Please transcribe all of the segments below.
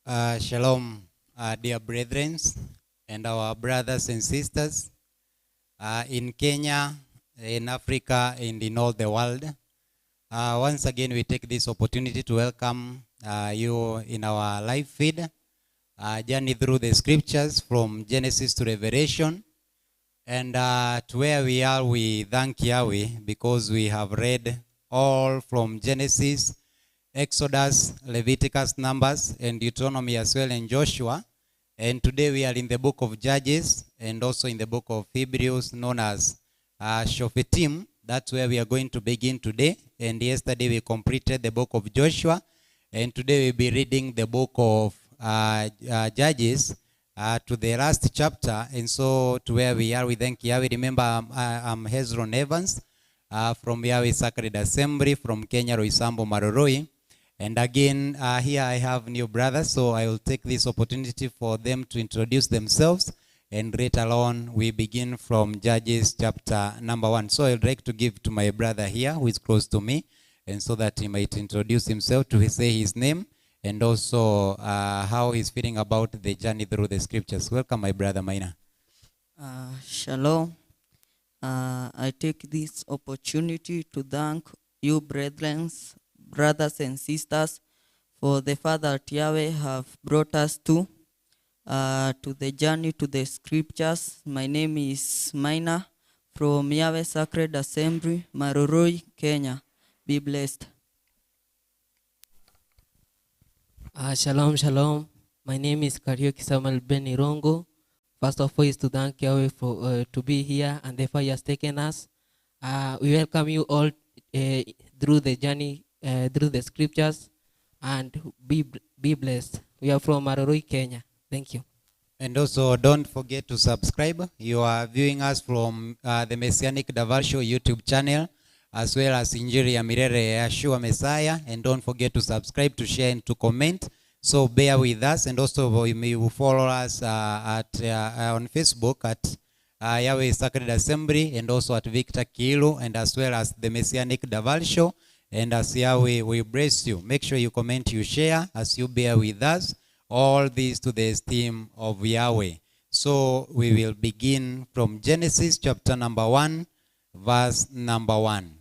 Shalom, dear brethren and our brothers and sisters in Kenya, in Africa, and in all the world. Once again, we take this opportunity to welcome you in our live feed, journey through the scriptures from Genesis to Revelation. And to where we are, we thank Yahweh because we have read all from Genesis, Exodus, Leviticus, Numbers, and Deuteronomy as well, and Joshua. And today we are in the book of Judges and also in the book of Hebrews, known as Shofetim. That's where we are going to begin today. And yesterday we completed the book of Joshua. And today we'll be reading the book of Judges to the last chapter. And so to where we are, we thank Yahweh. Remember, I'm Hezron Evans from Yahweh Sacred Assembly from Kenya, Roysambu, Maroroi. And again, here I have new brothers, so I will take this opportunity for them to introduce themselves. And right along, we begin from Judges chapter number 1. So I'd like to give to my brother here, who is close to me, and so that he might introduce himself, to say his name, and also how he's feeling about the journey through the scriptures. Welcome, my brother Maina. Shalom. I take this opportunity to thank you, brethren, brothers and sisters, for the Father that Yahweh have brought us to the journey to the scriptures. My name is Maina from Yahweh Sacred Assembly, Maroroi, Kenya. Be blessed. Shalom, shalom. My name is Kariuki Samuel Benirongo. First of all is to thank Yahweh for to be here and the fire has taken us. We welcome you all through the journey, through the scriptures, and be blessed. We are from Maroroi, Kenya. Thank you. And also, don't forget to subscribe. You are viewing us from the Messianic Davalsho YouTube channel, as well as Injiri ya Milele ya Yeshua Messiah. And don't forget to subscribe, to share, and to comment. So bear with us. And also, you may follow us on Facebook at Yahweh Sacred Assembly, and also at Victor Kilu, and as well as the Messianic Davalsho. And as Yahweh will bless you. Make sure you comment, you share, as you bear with us. All this to the esteem of Yahweh. So we will begin from Genesis chapter number 1, verse number 1.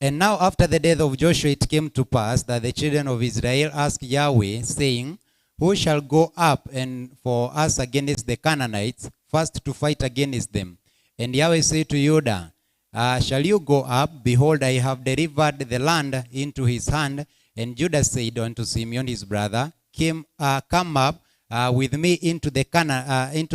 And now after the death of Joshua, it came to pass that the children of Israel asked Yahweh, saying, who shall go up and for us against the Canaanites, first to fight against them? And Yahweh said to Judah, shall you go up? Behold, I have delivered the land into his hand. And Judah said unto Simeon his brother, come up with me into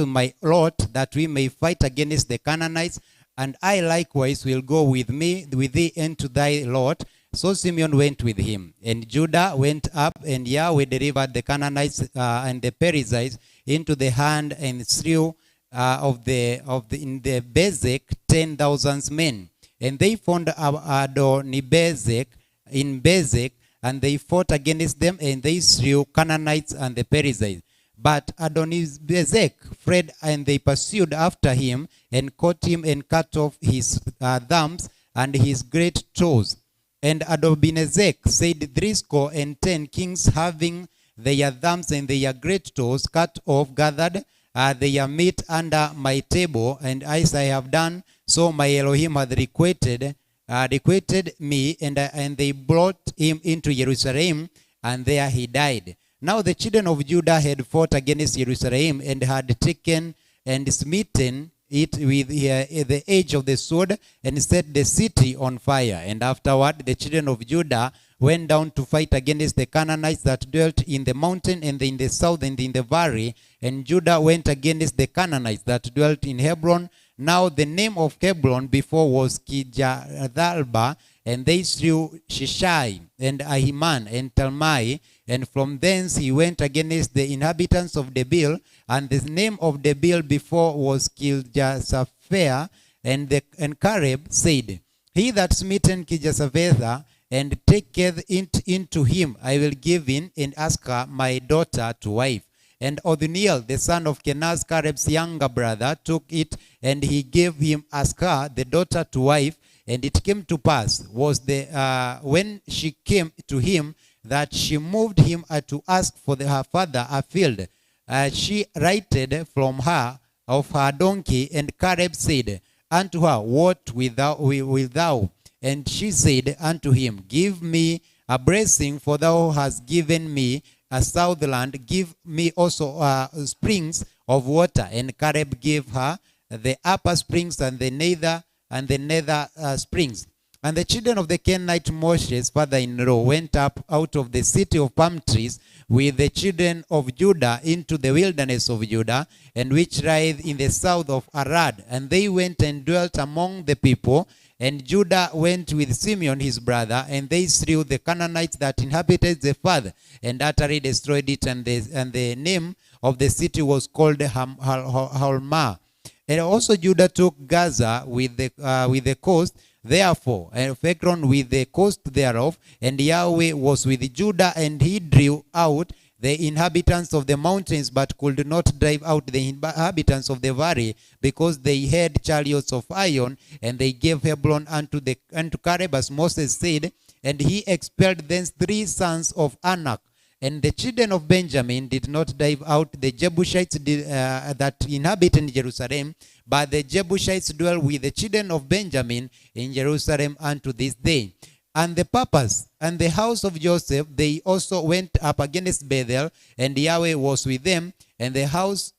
my lot, that we may fight against the Canaanites. And I likewise will go with thee into thy lot. So Simeon went with him. And Judah went up, and Yahweh delivered the Canaanites and the Perizzites into the hand, and slew in the Bezek 10,000 men. And they found Adonibezek in Bezek, and they fought against them, and they slew Canaanites and the Perizzites. But Adonibezek fled, and they pursued after him, and caught him, and cut off his thumbs and his great toes. And Adonibezek said, 10 kings, having their thumbs and their great toes cut off, gathered their meat under my table, and as I have done, so my Elohim hath requited me, and they brought him into Jerusalem, and there he died. Now the children of Judah had fought against Jerusalem, and had taken and smitten it with the edge of the sword, and set the city on fire. And afterward the children of Judah went down to fight against the Canaanites that dwelt in the mountain, and in the south, and in the valley. And Judah went against the Canaanites that dwelt in Hebron. Now the name of Hebron before was Kirjathalba, and they slew Shishai, and Ahiman, and Talmai. And from thence he went against the inhabitants of Debir, and the name of Debir before was Kirjasapher. And Caleb said, he that smitten Kirjasapher, and taketh it into him, I will give in, and ask her my daughter to wife. And Othniel, the son of Kenaz, Caleb's younger brother, took it, and he gave him Askar, the daughter, to wife. And it came to pass, when she came to him, that she moved him to ask for her father a field. She lighted from her of her donkey, and Caleb said unto her, What wilt thou? And she said unto him, Give me a blessing, for thou hast given me a south land. Give me also springs of water. And Caleb gave her the upper springs and the nether springs. And the children of the Canaanite, Moshe's father-in-law, went up out of the city of palm trees with the children of Judah into the wilderness of Judah, and which lieth in the south of Arad. And they went and dwelt among the people. And Judah went with Simeon his brother, and they slew the Canaanites that inhabited the farth, and utterly destroyed it. And the name of the city was called Halmah. And also Judah took Gaza with the coast, therefore, and Ekron with the coast thereof, and Yahweh was with Judah, and he drew out the inhabitants of the mountains, but could not drive out the inhabitants of the valley, because they had chariots of iron. And they gave Hebron unto Caleb, as Moses said, and he expelled thence 3 sons of Anak. And the children of Benjamin did not drive out the Jebusites that inhabit in Jerusalem, but the Jebusites dwell with the children of Benjamin in Jerusalem unto this day. And the purpose and the house of Joseph, they also went up against Bethel, and Yahweh was with them. And the house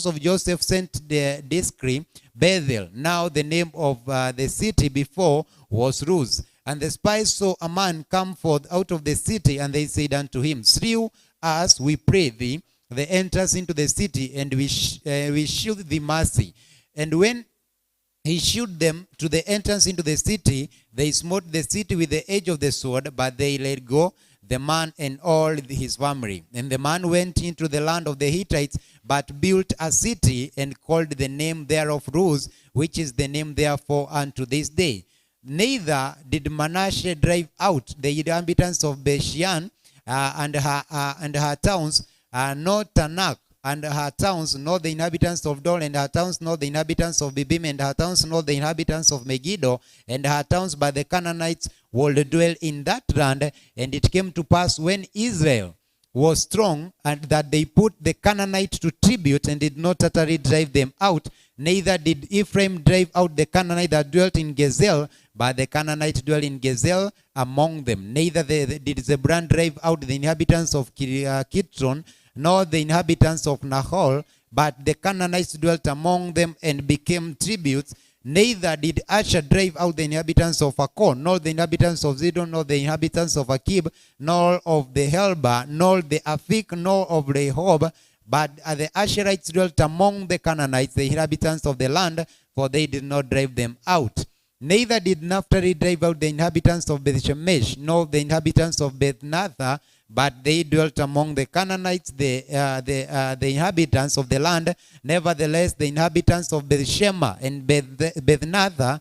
of Joseph sent the decree, Bethel. Now the name of the city before was Luz. And the spies saw a man come forth out of the city, and they said unto him, Shew us, we pray thee, the entrance into the city, and we shew thee mercy. And when he shewed them to the entrance into the city, they smote the city with the edge of the sword, but they let go the man and all his family. And the man went into the land of the Hittites, but built a city, and called the name thereof Luz, which is the name therefore unto this day. Neither did Manasseh drive out the inhabitants of Beshan and her towns, nor Tanakh and her towns, nor the inhabitants of Dol and her towns, nor the inhabitants of Bibim and her towns, nor the inhabitants of Megiddo and her towns, but the Canaanites would dwell in that land. And it came to pass, when Israel was strong, and that they put the Canaanites to tribute, and did not utterly drive them out, neither did Ephraim drive out the Canaanite that dwelt in Gezel, but the Canaanites dwelt in Gezel among them. Neither did Zebulun drive out the inhabitants of Kitron, nor the inhabitants of Nahol, but the Canaanites dwelt among them and became tributes. Neither did Asher drive out the inhabitants of Akon, nor the inhabitants of Zidon, nor the inhabitants of Akib, nor of the Helba, nor the Afik, nor of Rehob. But the Asherites dwelt among the Canaanites, the inhabitants of the land, for they did not drive them out. Neither did Naphtali drive out the inhabitants of Beth-Shemesh, nor the inhabitants of Beth-Natha, but they dwelt among the Canaanites, the inhabitants of the land. Nevertheless, the inhabitants of Beth-Shema and Beth-Natha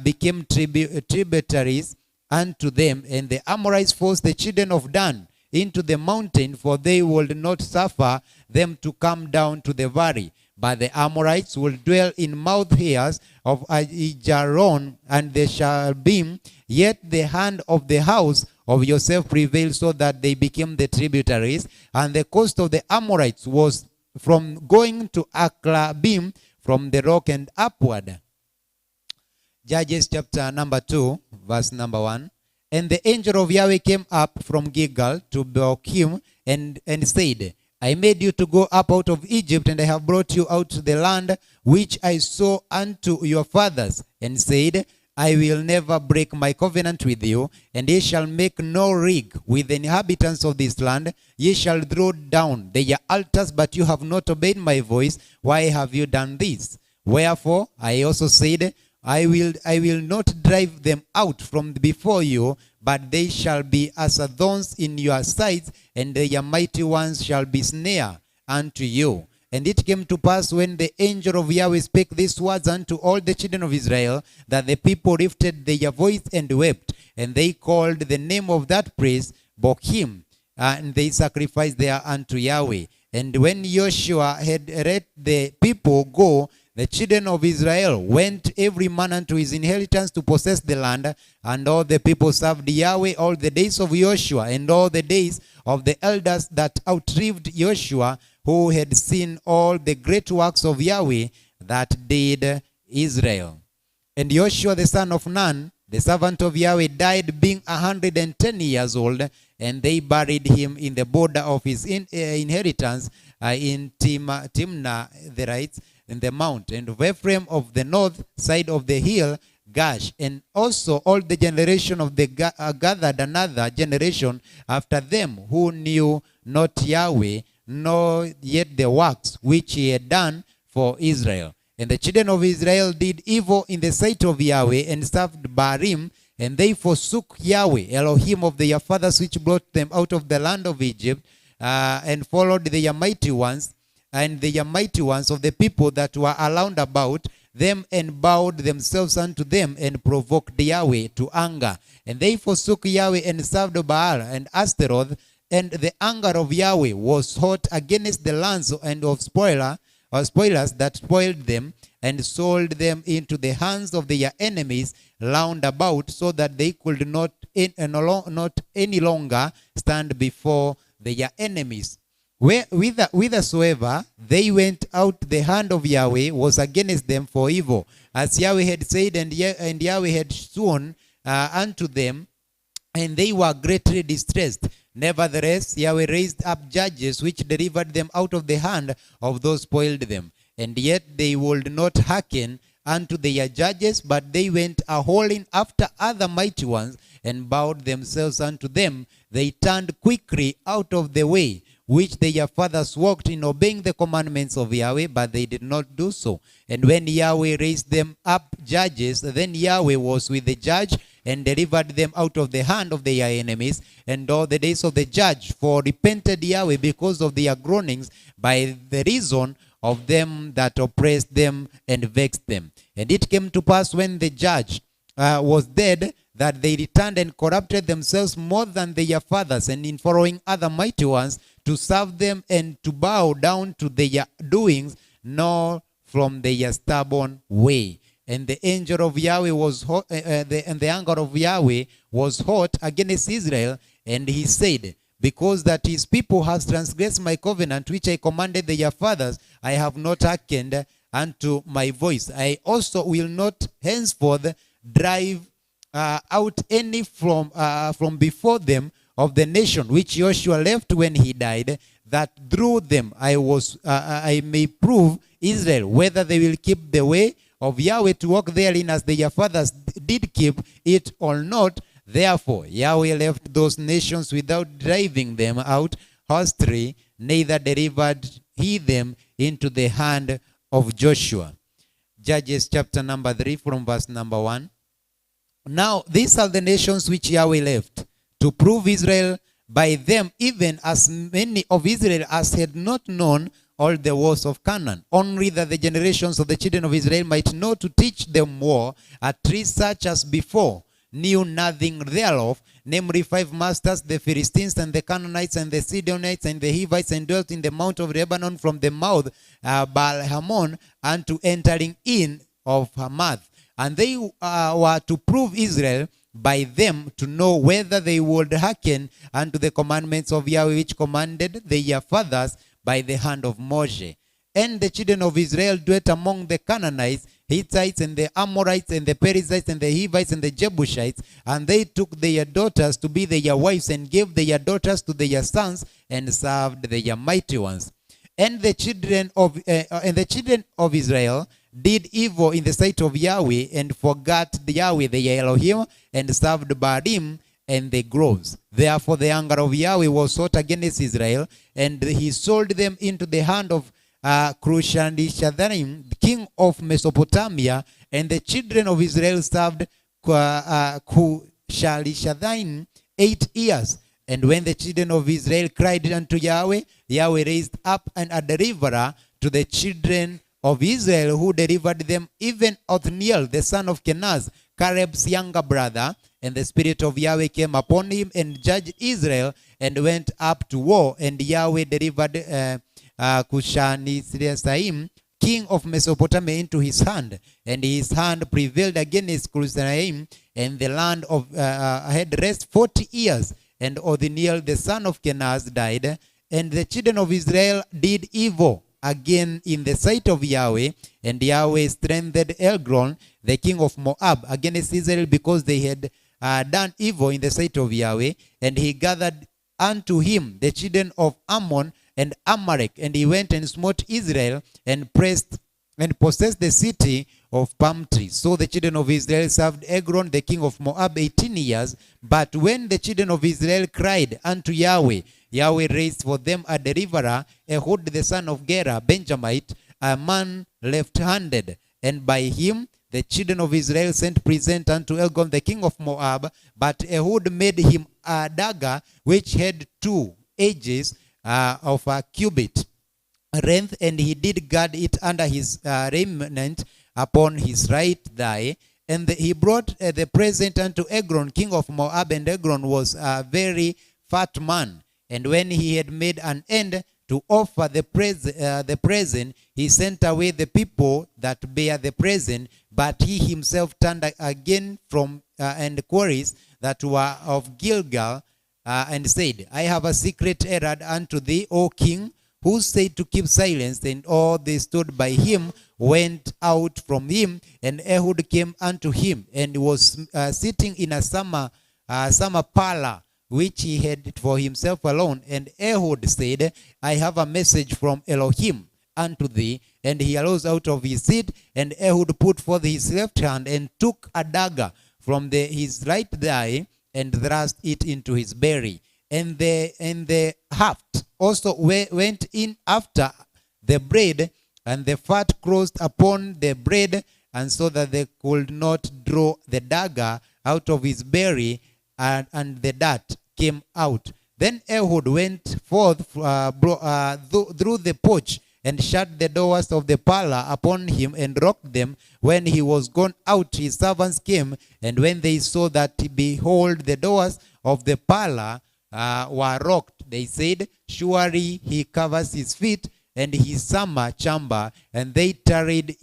became tributaries unto them. And the Amorites forced the children of Dan into the mountain, for they would not suffer them to come down to the valley. But the Amorites will dwell in Mount Heas of Ijaron, and they shall be. Yet the hand of the house of Joseph prevailed, so that they became the tributaries. And the coast of the Amorites was from going to Akrabim, from the rock and upward. Judges chapter number 2, verse number 1. And the angel of Yahweh came up from Gilgal to Bochim, and said, I made you to go up out of Egypt, and I have brought you out to the land which I swore unto your fathers, and said, I will never break my covenant with you, and ye shall make no rig with the inhabitants of this land. Ye shall throw down their altars, but you have not obeyed my voice. Why have you done this? Wherefore I also said, I will not drive them out from before you, but they shall be as thorns in your sides, and their mighty ones shall be snare unto you. And it came to pass, when the angel of Yahweh spake these words unto all the children of Israel, that the people lifted their voice and wept, and they called the name of that place Bochim, and they sacrificed there unto Yahweh. And when Joshua had let the people go, the children of Israel went every man unto his inheritance to possess the land, and all the people served Yahweh all the days of Joshua, and all the days of the elders that outlived Joshua, who had seen all the great works of Yahweh that did Israel. And Joshua the son of Nun, the servant of Yahweh, died being 110 years old, and they buried him in the border of his inheritance in Timnah, the rights, in the mount, and of Ephraim of the north side of the hill, Gash. And also all the generation of the gathered another generation after them, who knew not Yahweh, nor yet the works which he had done for Israel. And the children of Israel did evil in the sight of Yahweh, and served Baalim, and they forsook Yahweh, Elohim of their fathers, which brought them out of the land of Egypt, and followed their mighty ones, and the mighty ones of the people that were around about them, and bowed themselves unto them, and provoked Yahweh to anger. And they forsook Yahweh, and served Baal and Astaroth, and the anger of Yahweh was hot against the lands and of spoilers that spoiled them, and sold them into the hands of their enemies round about, so that they could not any longer stand before their enemies. Whithersoever they went out, the hand of Yahweh was against them for evil, as Yahweh had said, and Yahweh had sworn unto them, and they were greatly distressed. Nevertheless, Yahweh raised up judges, which delivered them out of the hand of those spoiled them. And yet they would not hearken unto their judges, but they went a-hauling after other mighty ones, and bowed themselves unto them. They turned quickly out of the way which their fathers walked in, obeying the commandments of Yahweh, but they did not do so. And when Yahweh raised them up judges, then Yahweh was with the judge, and delivered them out of the hand of their enemies. And all the days of the judge for repented Yahweh because of their groanings, by the reason of them that oppressed them and vexed them. And it came to pass, when the judge was dead, that they returned and corrupted themselves more than their fathers, and in following other mighty ones, to serve them and to bow down to their doings, nor from their stubborn way. And the angel of Yahweh was hot, and the anger of Yahweh was hot against Israel, and he said, because that his people has transgressed my covenant, which I commanded their fathers, I have not hearkened unto my voice. I also will not henceforth drive out any from before them of the nation which Joshua left when he died, that through them I may prove Israel whether they will keep the way of Yahweh to walk therein, as their fathers did keep it or not. Therefore Yahweh left those nations without driving them out hastily, neither delivered he them into the hand of Joshua. Judges chapter number 3 from verse number 1. Now these are the nations which Yahweh left, to prove Israel by them, even as many of Israel as had not known all the wars of Canaan, only that the generations of the children of Israel might know to teach them war, at least such as before knew nothing thereof, namely 5 masters, the Philistines and the Canaanites and the Sidonites and the Hivites, and dwelt in the mount of Lebanon, from the mouth Baal-Hamon unto entering in of Hamath. And they were to prove Israel by them, to know whether they would hearken unto the commandments of Yahweh, which commanded their fathers by the hand of Moses. And the children of Israel dwelt among the Canaanites, Hittites, and the Amorites, and the Perizzites, and the Hivites, and the Jebusites, and they took their daughters to be their wives, and gave their daughters to their sons, and served their mighty ones. And the children of Israel did evil in the sight of Yahweh, and forgot Yahweh their Elohim, and served Baalim and the groves. Therefore the anger of Yahweh was hot against Israel, and he sold them into the hand of Cushan-Rishathaim, king of Mesopotamia, and the children of Israel served Cushan-Rishathaim 8 years. And when the children of Israel cried unto Yahweh, Yahweh raised up a deliverer to the children of Israel, who delivered them, even Othniel, the son of Kenaz, Caleb's younger brother. And the spirit of Yahweh came upon him, and judged Israel, and went up to war. And Yahweh delivered Cushan-Rishathaim, king king of Mesopotamia into his hand, and his hand prevailed against Jerusalem, and the land of had rest 40 years. And Othniel the son of Kenaz died, and the children of Israel did evil again in the sight of Yahweh, and Yahweh strengthened Eglon, the king of Moab, against Israel, because they had done evil in the sight of Yahweh. And he gathered unto him the children of Ammon and Amalek, and he went and smote Israel and possessed the city of palm trees. So the children of Israel served Eglon, the king of Moab, 18 years. But when the children of Israel cried unto Yahweh, Yahweh raised for them a deliverer, Ehud the son of Gera, Benjamite, a man left-handed. And by him the children of Israel sent present unto Eglon, the king of Moab. But Ehud made him a dagger which had 2 edges of a cubit length, and he did guard it under his raiment upon his right thigh. And he brought the present unto Eglon, king of Moab, and Eglon was a very fat man. And when he had made an end to offer the present, he sent away the people that bear the present, but he himself turned again from and quarries that were of Gilgal, and said, I have a secret errand unto thee, O king, who said to keep silence. And all they stood by him went out from him, and Ehud came unto him, and was sitting in a summer parlor, which he had for himself alone. And Ehud said, I have a message from Elohim unto thee. And he arose out of his seat, and Ehud put forth his left hand, and took a dagger from his right thigh, and thrust it into his belly. And the haft also went in after the bread, and the fat closed upon the bread, and so that they could not draw the dagger out of his belly, and the dirt came out. Then Ehud went forth through the porch, and shut the doors of the parlor upon him, and locked them. When he was gone out, his servants came, and when they saw that, behold, the doors of the parlor were locked, they said, surely he covers his feet and his summer chamber. And they tarried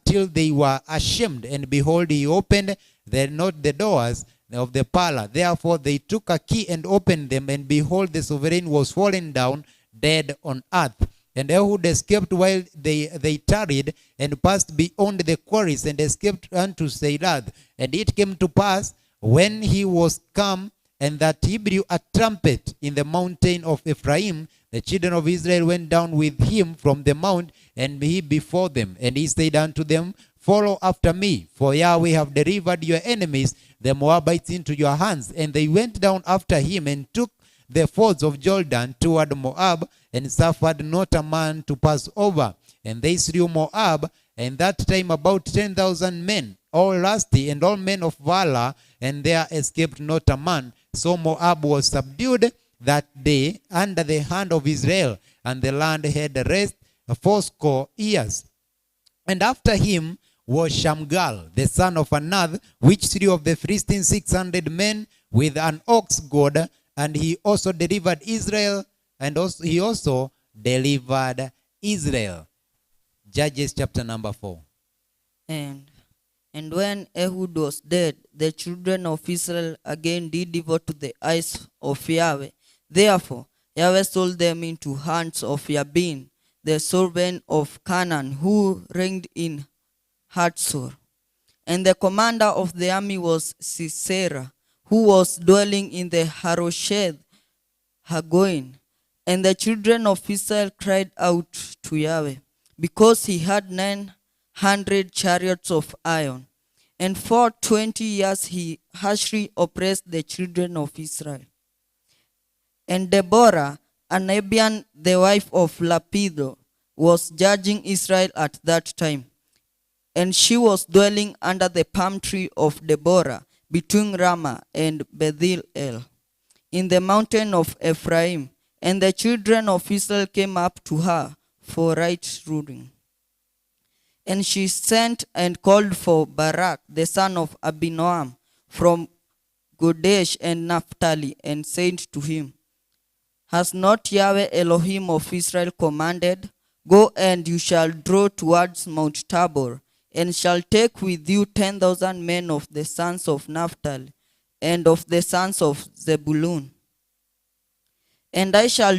till they were ashamed, and behold, he opened not the doors of the parlor. Therefore they took a key and opened them, and behold, the sovereign was fallen down dead on earth. And Ehud escaped while they tarried, and passed beyond the quarries, and escaped unto Seilath. And it came to pass, when he was come, and that he blew a trumpet in the mountain of Ephraim, the children of Israel went down with him from the mount, and he before them. And he said unto them, follow after me, for Yahweh have delivered your enemies, the Moabites, into your hands. And they went down after him, and took the fords of Jordan toward Moab, and suffered not a man to pass over. And they slew Moab, and that time about 10,000 men, all lusty, and all men of valor, and there escaped not a man. So Moab was subdued that day under the hand of Israel, and the land had rest 80 years. And after him was Shamgal, the son of Anath, which slew of the Philistines 600 men with an ox goad, and he also delivered Israel, he also delivered Israel. Judges chapter number 4. And when Ehud was dead, the children of Israel again did evil to the eyes of Yahweh. Therefore Yahweh sold them into hands of Jabin, the servant of Canaan, who reigned in Hatzor. And the commander of the army was Sisera, who was dwelling in the Harosheth Hagoin. And the children of Israel cried out to Yahweh, because he had 900 chariots of iron. And for 20 years he harshly oppressed the children of Israel. And Deborah, a Nebian, the wife of Lapido, was judging Israel at that time. And she was dwelling under the palm tree of Deborah, between Ramah and Bethel, in the mountain of Ephraim. And the children of Israel came up to her for right ruling. And she sent and called for Barak, the son of Abinoam, from Godesh and Naphtali, and said to him, has not Yahweh Elohim of Israel commanded, Go, and you shall draw towards Mount Tabor, and shall take with you 10,000 men of the sons of Naphtali, and of the sons of Zebulun. And I shall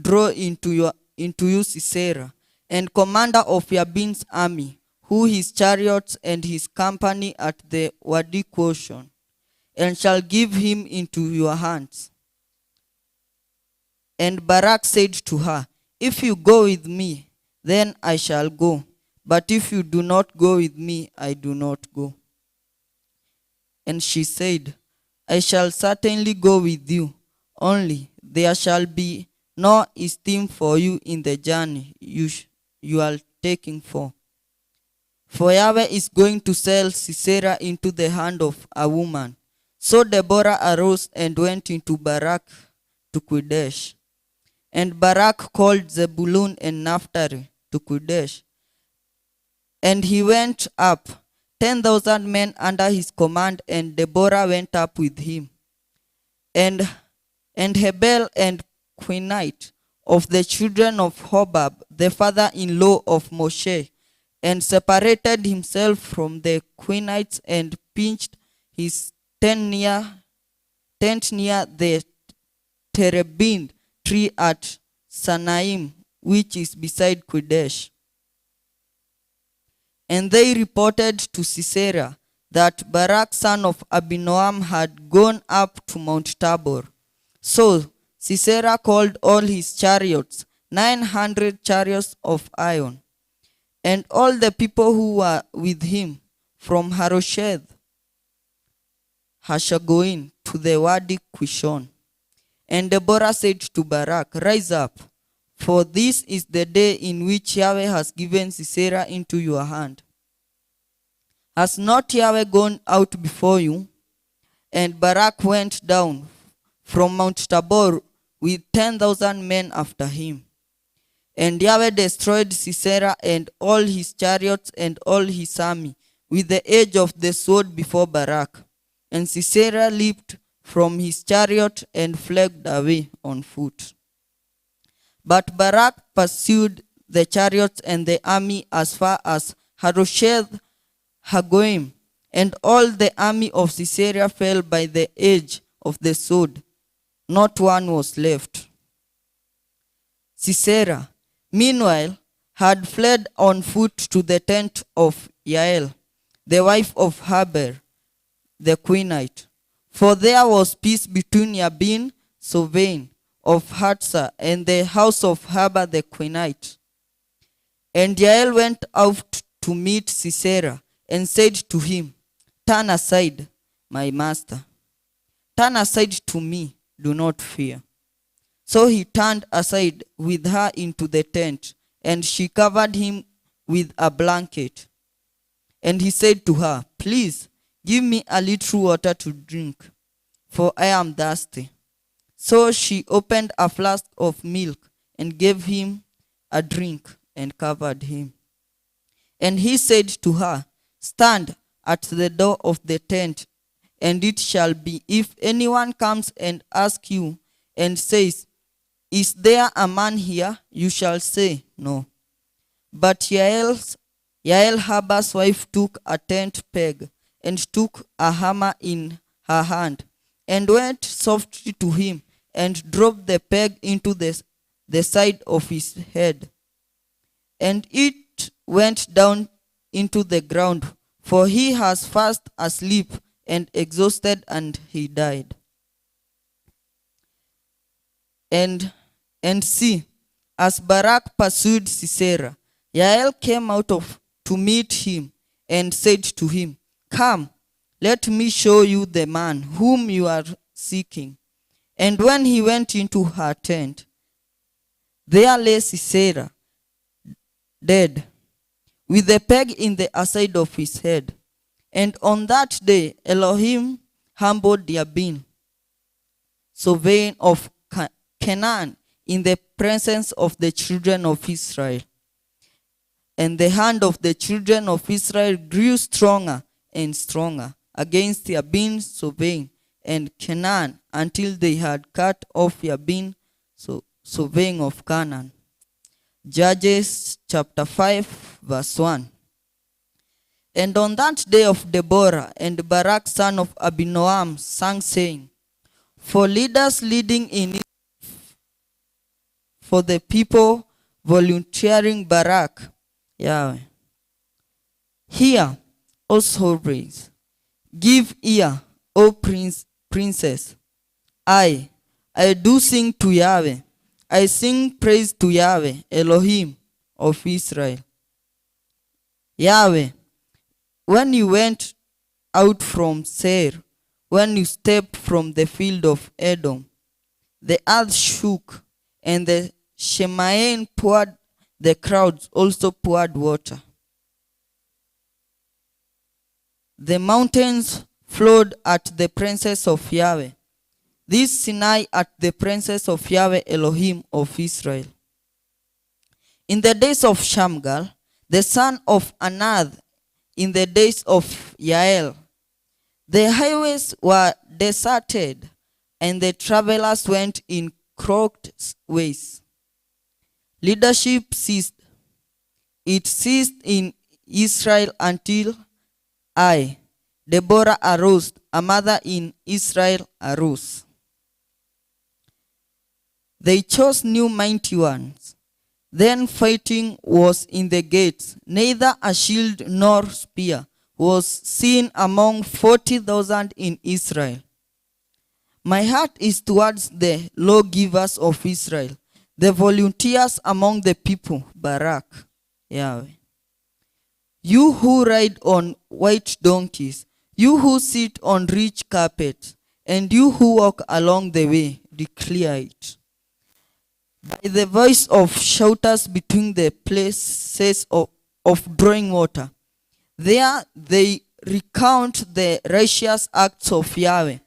draw into you Sisera, and commander of Yabin's army, who his chariots and his company at the Wadi Quotion, and shall give him into your hands. And Barak said to her, If you go with me, then I shall go. But if you do not go with me, I do not go. And she said, I shall certainly go with you, only there shall be no esteem for you in the journey you are taking for. For Yahweh is going to sell Sisera into the hand of a woman. So Deborah arose and went into Barak to Kadesh. And Barak called Zebulun and Naphtali to Kadesh. And he went up, 10,000 men under his command, and Deborah went up with him. And Hebel and Quinite of the children of Hobab, the father-in-law of Moshe, and separated himself from the Quinites and pitched his tent near the terebinth tree at Sanaim, which is beside Kadesh. And they reported to Sisera that Barak son of Abinoam had gone up to Mount Tabor. So Sisera called all his chariots, 900 chariots of iron, and all the people who were with him, from Harosheth Hashagoin to the Wadi Quishon. And Deborah said to Barak, Rise up, for this is the day in which Yahweh has given Sisera into your hand. Has not Yahweh gone out before you? And Barak went down from Mount Tabor with 10,000 men after him. And Yahweh destroyed Sisera and all his chariots and all his army with the edge of the sword before Barak. And Sisera leaped from his chariot and fled away on foot. But Barak pursued the chariots and the army as far as Harosheth Hagoim, and all the army of Sisera fell by the edge of the sword. Not one was left. Sisera, meanwhile, had fled on foot to the tent of Yael, the wife of Heber, the Quinite. For there was peace between Yabin, Sovain, of Hatzah, and the house of Heber the Quinite. And Yael went out to meet Sisera, and said to him, Turn aside, my master. Turn aside to me, do not fear. So he turned aside with her into the tent, and she covered him with a blanket. And he said to her, Please, give me a little water to drink, for I am thirsty. So she opened a flask of milk and gave him a drink and covered him. And he said to her, Stand at the door of the tent, and it shall be, if anyone comes and asks you and says, Is there a man here? You shall say, No. But Yael Heber's wife took a tent peg and took a hammer in her hand and went softly to him and drove the peg into the side of his head. And it went down into the ground, for he was fast asleep and exhausted, and he died. And see, as Barak pursued Sisera, Yael came out to meet him and said to him, Come, let me show you the man whom you are seeking. And when he went into her tent, there lay Sisera, dead, with a peg in the aside of his head. And on that day Elohim humbled Yabin, Sovain of Canaan, in the presence of the children of Israel. And the hand of the children of Israel grew stronger and stronger against Yabin, Sovain, and Canaan, until they had cut off Yabin, Sovain of Canaan. Judges chapter 5 verse 1. And on that day of Deborah and Barak son of Abinoam sang, saying, for leaders leading in it, for the people volunteering Barak, Yahweh. Hear, O sovereigns, give ear, O princess. I do sing to Yahweh. I sing praise to Yahweh, Elohim of Israel. Yahweh, when you went out from Seir, when you stepped from the field of Edom, the earth shook, and the Shemaim poured, the crowds also poured water. The mountains flowed at the presence of Yahweh. This Sinai at the presence of Yahweh Elohim of Israel. In the days of Shamgal, the son of Anath, in the days of Yael, the highways were deserted, and the travelers went in crooked ways. Leadership ceased. It ceased in Israel until I, Deborah, arose, a mother in Israel arose. They chose new mighty ones. Then fighting was in the gates. Neither a shield nor spear was seen among 40,000 in Israel. My heart is towards the lawgivers of Israel, the volunteers among the people, Barak, Yahweh. You who ride on white donkeys, you who sit on rich carpets, and you who walk along the way, declare it. By the voice of shouters between the places of drawing water, there they recount the righteous acts of Yahweh,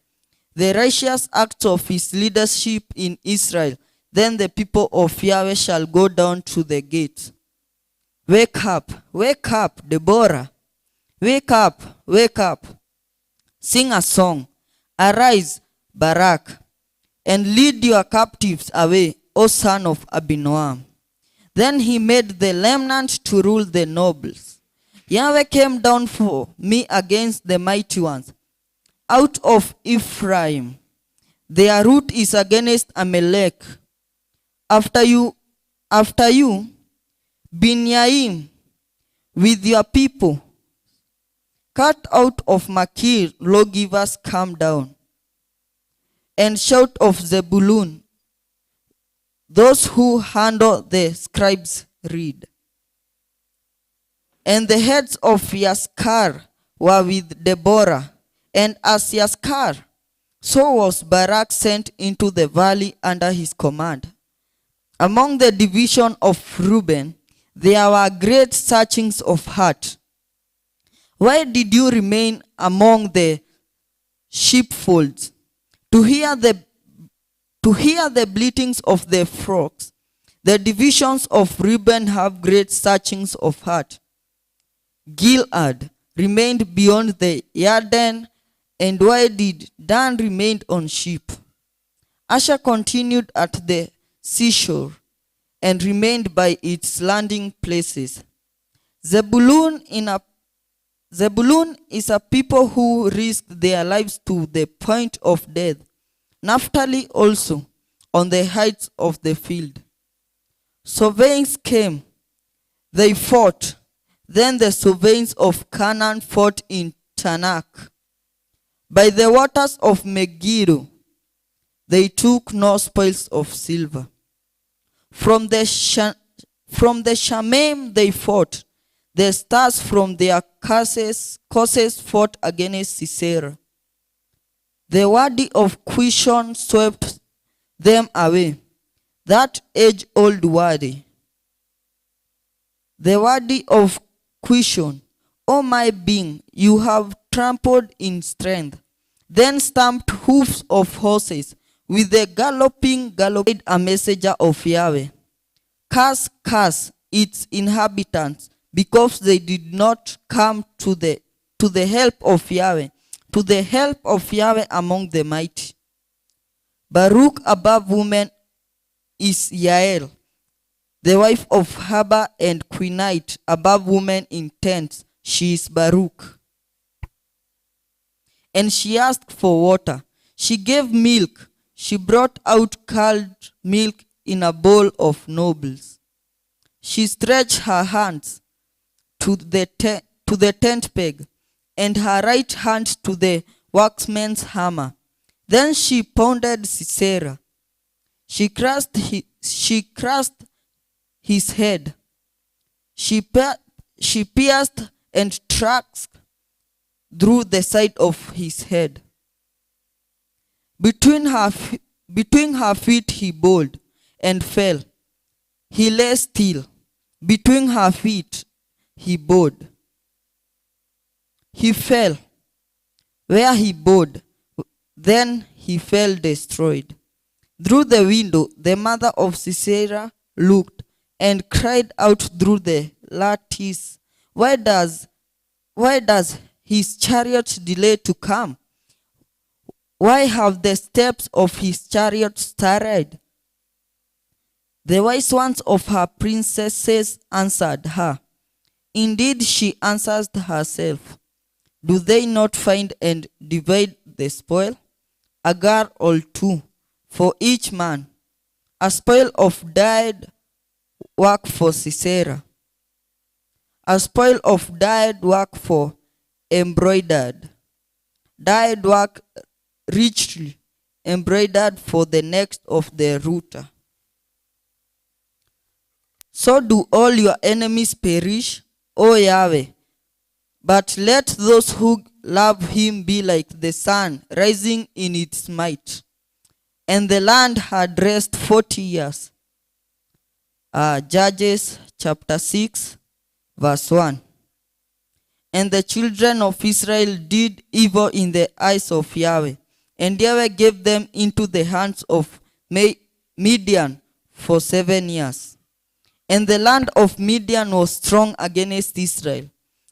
the righteous acts of his leadership in Israel. Then the people of Yahweh shall go down to the gates. Wake up, Deborah. Wake up. Sing a song. Arise, Barak, and lead your captives away, O son of Abinoam. Then he made the remnant to rule the nobles. Yahweh came down for me against the mighty ones. Out of Ephraim, their root is against Amalek. After you, Binyaim, with your people. Cut out of Makir, lawgivers come down. And shout of Zebulun, those who handle the scribes read. And the heads of Yaskar were with Deborah, and as Yaskar, so was Barak sent into the valley under his command. Among the division of Reuben, there were great searchings of heart. Why did you remain among the sheepfolds to hear the bleatings of the flocks? The divisions of Reuben have great searchings of heart. Gilead remained beyond the Jordan, and why did Dan remain on sheep? Asher continued at the seashore and remained by its landing places. Zebulun is a people who risked their lives to the point of death. Naphtali also on the heights of the field. Surveyings came, they fought. Then the surveyings of Canaan fought in Tanakh. By the waters of Megiddo, they took no spoils of silver. From the Shamim they fought. The stars from their courses fought against Sisera. The Wadi of Quishon swept them away, that age-old Wadi. The Wadi of Quishon, O my being, you have trampled in strength. Then stamped hoofs of horses, with the galloping a messenger of Yahweh. Curse its inhabitants, because they did not come to the help of Yahweh, to the help of Yahweh among the mighty. Baruch above women is Yael. the wife of Heber and Queenite, above women in tents, she is Baruch. And she asked for water. She gave milk. She brought out cold milk in a bowl of nobles. She stretched her hands to the tent peg, and her right hand to the workman's hammer. Then she pounded Sisera. She crushed his head. She pierced and tracked through the side of his head. Between her feet he bowed and fell. He lay still. Between her feet he bowed. He fell. Where he bowed, then he fell destroyed. Through the window the mother of Sisera looked and cried out through the lattice, Why does his chariot delay to come? Why have the steps of his chariot started? The wise ones of her princesses answered her. Indeed, she answers herself. Do they not find and divide the spoil? A girl or two for each man, a spoil of dyed work for Sisera, a spoil of dyed work for embroidered, dyed work richly embroidered for the neck of the router. So do all your enemies perish, O Yahweh. But let those who love him be like the sun rising in its might. And the land had rest 40 years. Judges chapter 6, verse 1. And the children of Israel did evil in the eyes of Yahweh. And Yahweh gave them into the hands of Midian for 7 years. And the land of Midian was strong against Israel.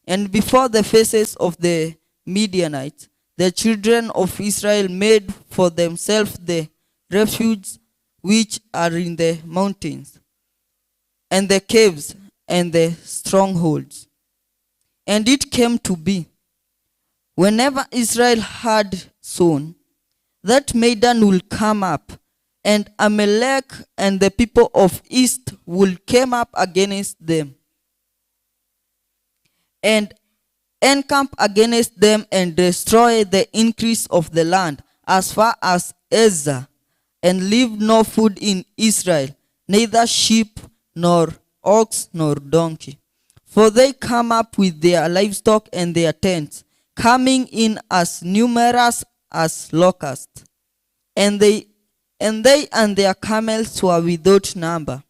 And before the faces of the Midianites, the children of Israel made for themselves the refuges which are in the mountains, and the caves, and the strongholds. And it came to be, whenever Israel had sown, that Midian will come up, and Amalek and the people of east will come up against them, and encamp against them and destroy the increase of the land as far as Ezer, and leave no food in Israel, neither sheep, nor ox, nor donkey. For they come up with their livestock and their tents, coming in as numerous as locusts. And they and their camels were without number.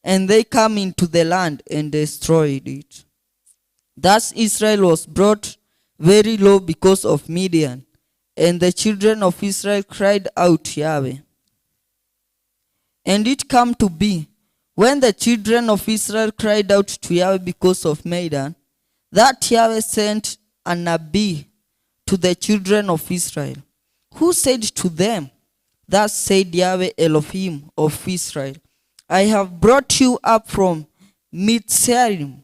And they come into the land and destroyed it. Thus Israel was brought very low because of Midian. And the children of Israel cried out Yahweh. And it came to be, when the children of Israel cried out to Yahweh because of Midian, that Yahweh sent a Nabi to the children of Israel, who said to them, Thus said Yahweh Elohim of Israel, I have brought you up from Mitzrayim,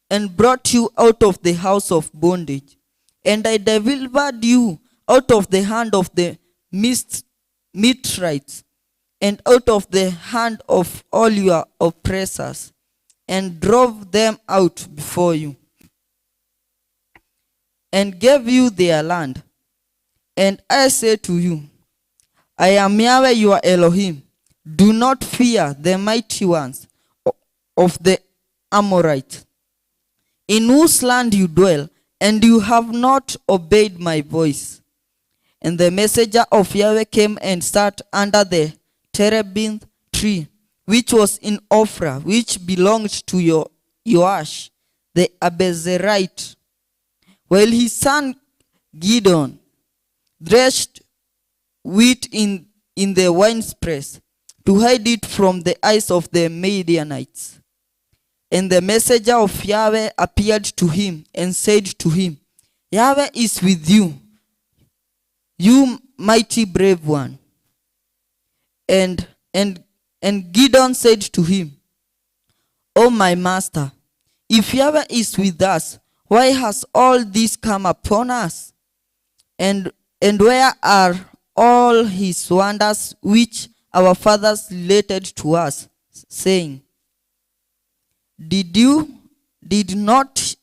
and brought you out of the house of bondage, and I delivered you out of the hand of the Mitzrites, and out of the hand of all your oppressors, and drove them out before you, and gave you their land. And I say to you, I am Yahweh your Elohim. Do not fear the mighty ones of the Amorites, in whose land you dwell, and you have not obeyed my voice. And the messenger of Yahweh came and sat under the terebinth tree, which was in Ophrah, which belonged to Joash the Abezerite, while his son Gideon threshed wheat in the winepress, to hide it from the eyes of the Midianites. And the messenger of Yahweh appeared to him and said to him, Yahweh is with you, you mighty brave one. And Gideon said to him, O my master, if Yahweh is with us, why has all this come upon us? And where are all his wonders which our fathers related to us, saying, Did not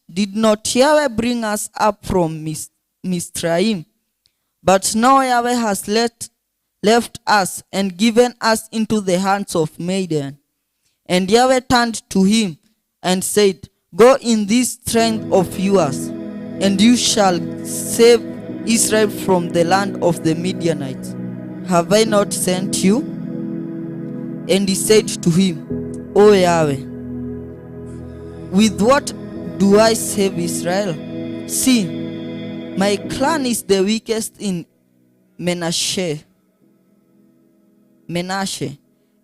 Yahweh bring us up from Mizraim? But now Yahweh has left us and given us into the hands of Midian. And Yahweh turned to him and said, Go in this strength of yours, and you shall save Israel from the land of the Midianites. Have I not sent you? And he said to him, O Yahweh, with what do I save Israel? See, my clan is the weakest in Manasseh,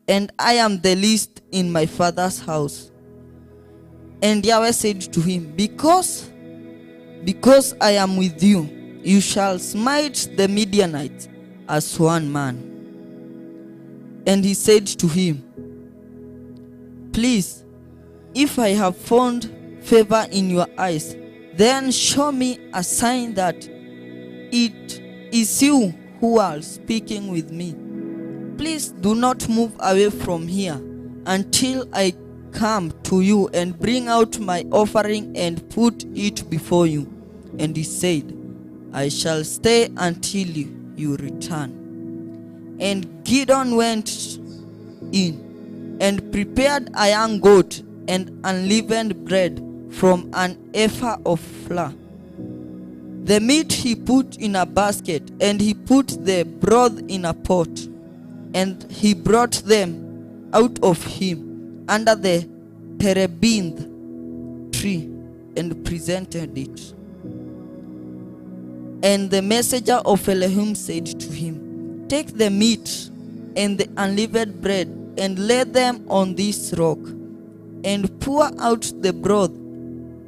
and I am the least in my father's house. And Yahweh said to him, Because I am with you, you shall smite the Midianites as one man. And he said to him, Please, if I have found favor in your eyes, then show me a sign that it is you who are speaking with me. Please do not move away from here until I come to you and bring out my offering and put it before you. And he said, I shall stay until you return. And Gideon went in and prepared a young goat and unleavened bread from an ephah of flour. The meat he put in a basket, and he put the broth in a pot. And he brought them out of him under the terebinth tree and presented it. And the messenger of Elohim said to him, Take the meat and the unleavened bread and lay them on this rock, and pour out the broth.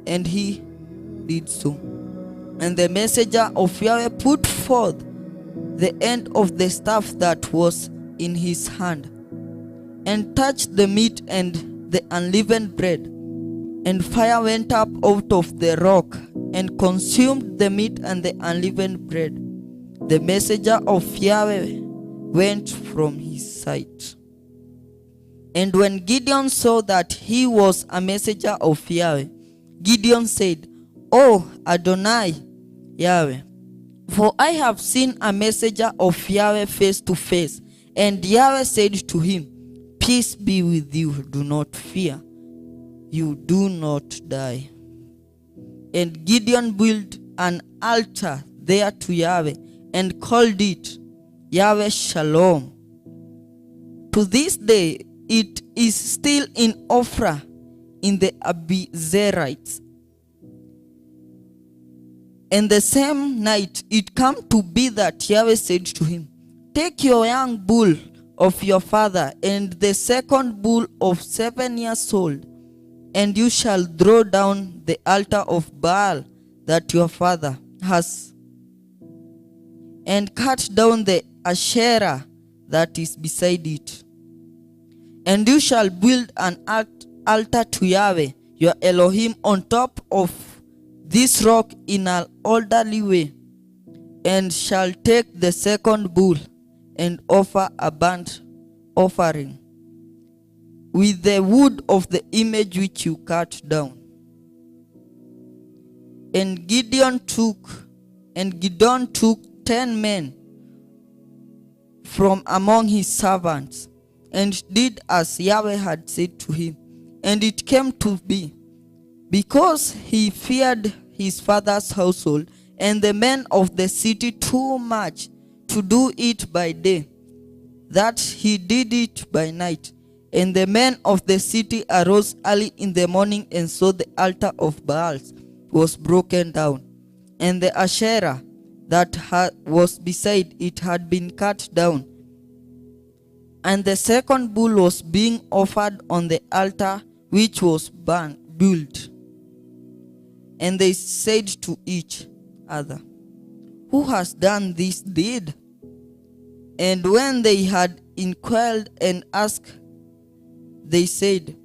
And he did so. And the messenger of Yahweh put forth the end of the staff that was in his hand, and touched the meat and the unleavened bread, and fire went up out of the rock and consumed the meat and the unleavened bread. The messenger of Yahweh went from his sight. And when Gideon saw that he was a messenger of Yahweh, Gideon said, O Adonai Yahweh, for I have seen a messenger of Yahweh face to face. And Yahweh said to him, Peace be with you, do not fear, you do not die. And Gideon built an altar there to Yahweh and called it Yahweh Shalom. To this day it is still in Ophrah in the Abiezerites. And the same night it came to be that Yahweh said to him, Take your young bull of your father and the second bull of 7 years old, and you shall draw down the altar of Baal that your father has, and cut down the Asherah that is beside it. And you shall build an altar to Yahweh your Elohim on top of this rock in an orderly way, and shall take the second bull and offer a burnt offering with the wood of the image which you cut down. And Gideon took 10 men from among his servants, and did as Yahweh had said to him. And it came to be, because he feared his father's household and the men of the city too much to do it by day, that he did it by night. And the men of the city arose early in the morning and saw the altar of Baal was broken down, and the Asherah that was beside it had been cut down, and the second bull was being offered on the altar which was built. And they said to each other, Who has done this deed? And when they had inquired and asked, they said,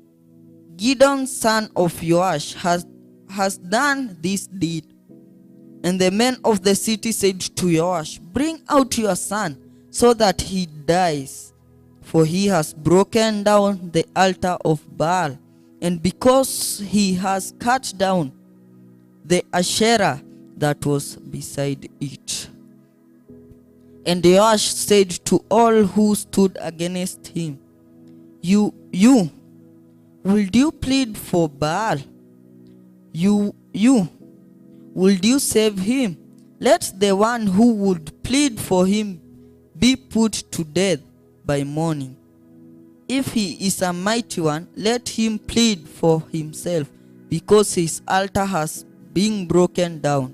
Gideon, son of Joash, has done this deed. And the men of the city said to Joash, bring out your son, so that he dies, for he has broken down the altar of Baal, and because he has cut down the Asherah that was beside it. And Joash said to all who stood against him, You, will you plead for Baal? You, will you save him? Let the one who would plead for him be put to death by morning. If he is a mighty one, let him plead for himself, because his altar has been broken down.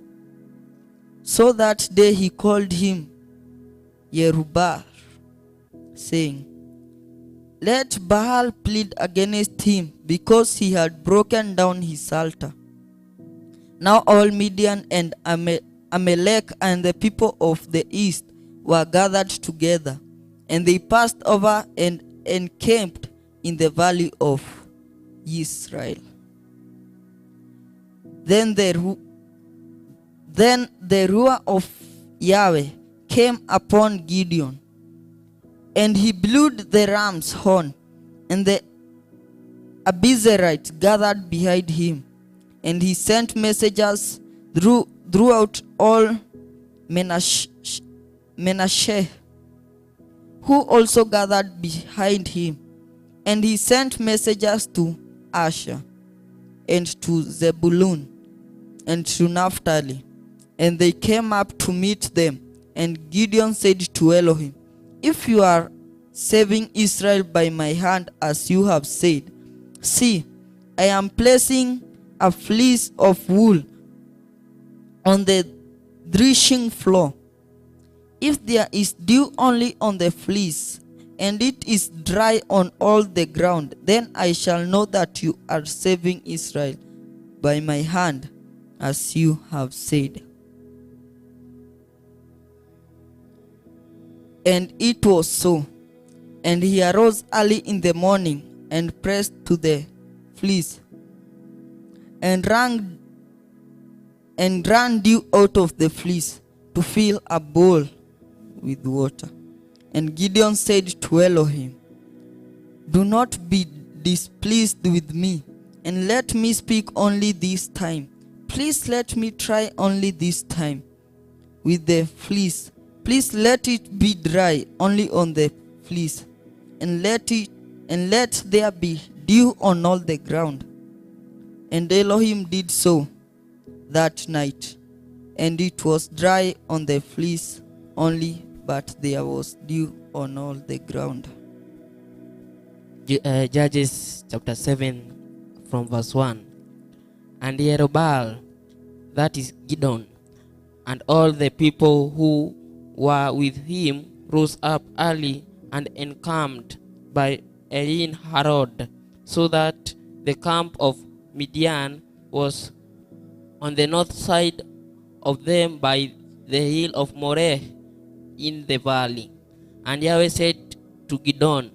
So that day he called him Yerubbaal, saying, let Baal plead against him, because he had broken down his altar. Now all Midian and Amalek and the people of the east were gathered together, and they passed over and encamped in the valley of Israel. Then the ruah of Yahweh came upon Gideon, and he blew the ram's horn, and the Abiezrites gathered behind him, and he sent messengers throughout all Manasseh, who also gathered behind him, and he sent messengers to Asher, and to Zebulun, and to Naphtali, and they came up to meet them. And Gideon said to Elohim, if you are saving Israel by my hand, as you have said, see, I am placing a fleece of wool on the threshing floor. If there is dew only on the fleece, and it is dry on all the ground, then I shall know that you are saving Israel by my hand, as you have said. And it was so. And he arose early in the morning, and pressed to the fleece, and ran dew out of the fleece to fill a bowl with water. And Gideon said to Elohim, do not be displeased with me, and let me speak only this time. Please let me try only this time with the fleece. Please let it be dry only on the fleece, and let there be dew on all the ground. And Elohim did so that night, and it was dry on the fleece only, but there was dew on all the ground. Judges chapter 7 from verse 1. And Yerubbaal, that is Gideon, and all the people who were with him rose up early and encamped by Ein Harod, so that the camp of Midian was on the north side of them by the hill of Moreh in the valley. And Yahweh said to Gideon,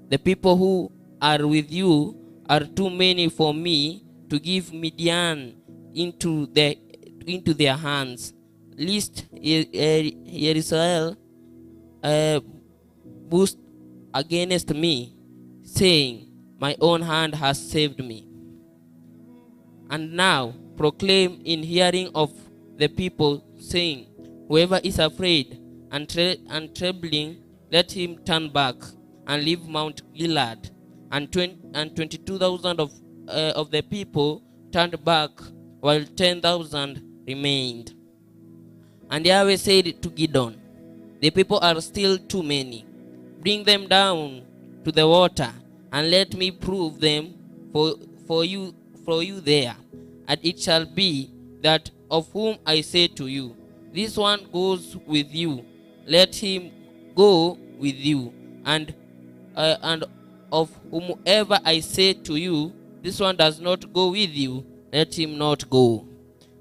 the people who are with you are too many for me to give Midian into their hands, lest Israel boast against me, saying, my own hand has saved me. And now proclaim in hearing of the people, saying, whoever is afraid and trembling, let him turn back and leave Mount Gilead. And 22,000 of the people turned back, while 10,000 remained. And Yahweh said to Gideon, the people are still too many. Bring them down to the water, and let me prove them for you there. And it shall be that of whom I say to you, this one goes with you, let him go with you. And of whomever I say to you, this one does not go with you, let him not go.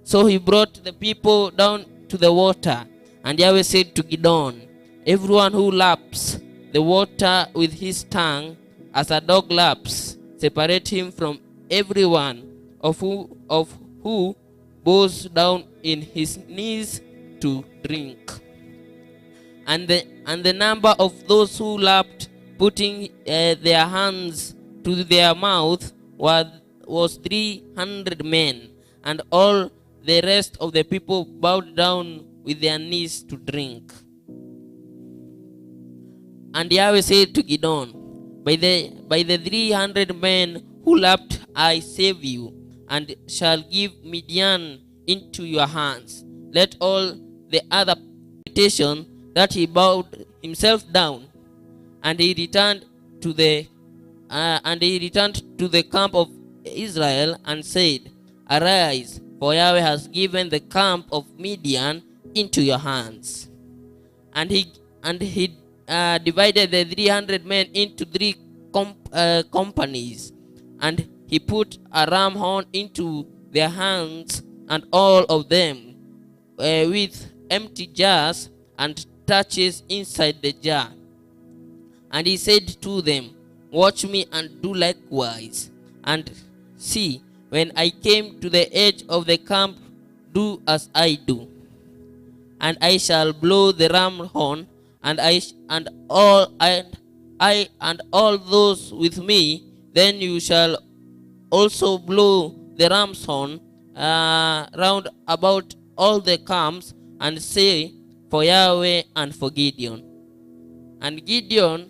So he brought the people down to the water, and Yahweh said to Gideon, everyone who laps the water with his tongue, as a dog laps, separate him from everyone of who bows down in his knees to drink. And the number of those who lapped, putting their hands to their mouth, was 300 men, and all the rest of the people bowed down with their knees to drink. And Yahweh said to Gideon, by the 300 men who lapped I save you, and shall give Midian into your hands. Let all the other petition that he bowed himself down, and he returned to the camp of Israel and said, Arise, for Yahweh has given the camp of Midian into your hands. And he divided the 300 men into three companies, and he put a ram horn into their hands, and all of them with empty jars and touches inside the jar. And he said to them, Watch me and do likewise. And see, when I came to the edge of the camp, do as I do. And I shall blow the ram horn, and all those with me. Then you shall also blow the ram's horn round about all the camps, and say, For Yahweh and for Gideon. And Gideon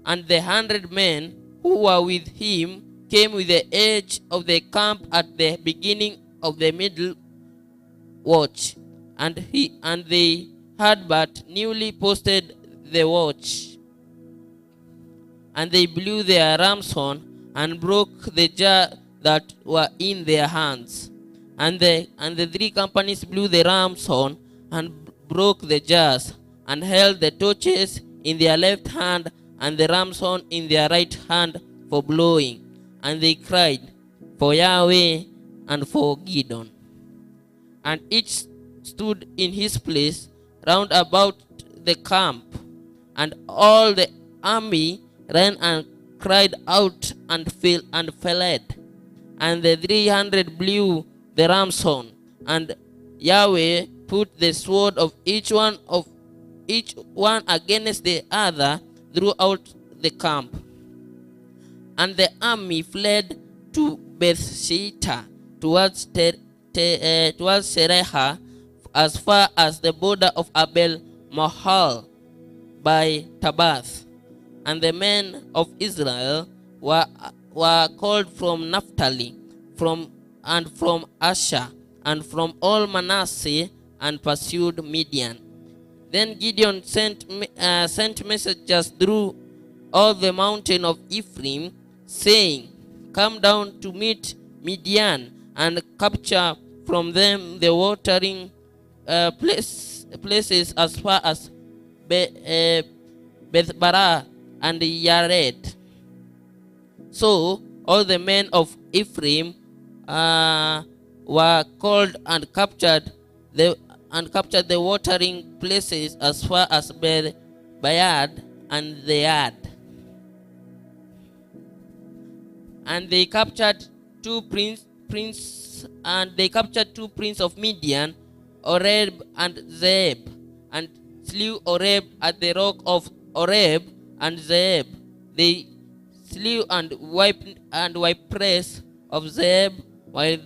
and the 100 men who were with him came with the edge of the camp at the beginning of the middle watch, and they had but newly posted the watch. And they blew their ram's horn and broke the jar that were in their hands. And the three companies blew the ram's horn and broke the jars, and held the torches in their left hand and the ram's horn in their right hand for blowing. And they cried, For Yahweh and for Gideon. And each stood in his place round about the camp. And all the army ran and cried out and fled. And the 300 blew the ram's horn, and Yahweh put the sword of each one against the other throughout the camp. And the army fled to Bethshitta towards Seraiah, as far as the border of Abel Mahal by Tabath. And the men of Israel were called from Naphtali, from Asher, and from all Manasseh, and pursued Midian. Then Gideon sent messengers through all the mountain of Ephraim, saying, Come down to meet Midian, and capture from them the watering places as far as Bethbarah and Yared. So all the men of Ephraim were called and captured the watering places as far as Bayad and the Yad. And they captured two princes of Midian, Oreb and Zeeb, and slew Oreb at the rock of Oreb and Zeeb. They slew and wiped praise of Zeeb while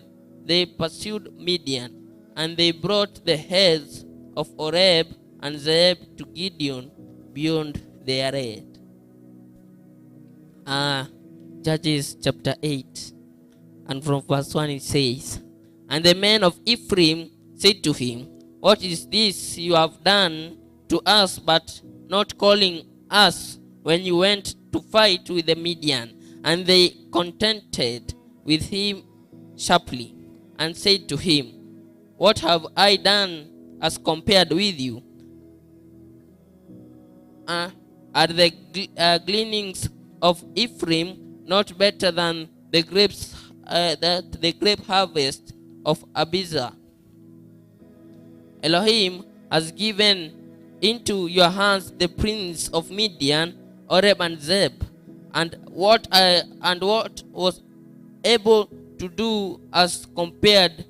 they pursued Midian. And they brought the heads of Oreb and Zeeb to Gideon beyond the Yared. Judges chapter 8, and from verse 1 it says, And the men of Ephraim said to him, What is this you have done to us, but not calling us when you went to fight with the Midian? And they contended with him sharply, and said to him, What have I done as compared with you? Are the gleanings of Ephraim not better than the grape harvest of Abizar? Elohim has given into your hands the prince of Midian, Oreb and Zeeb. and what was able to do as compared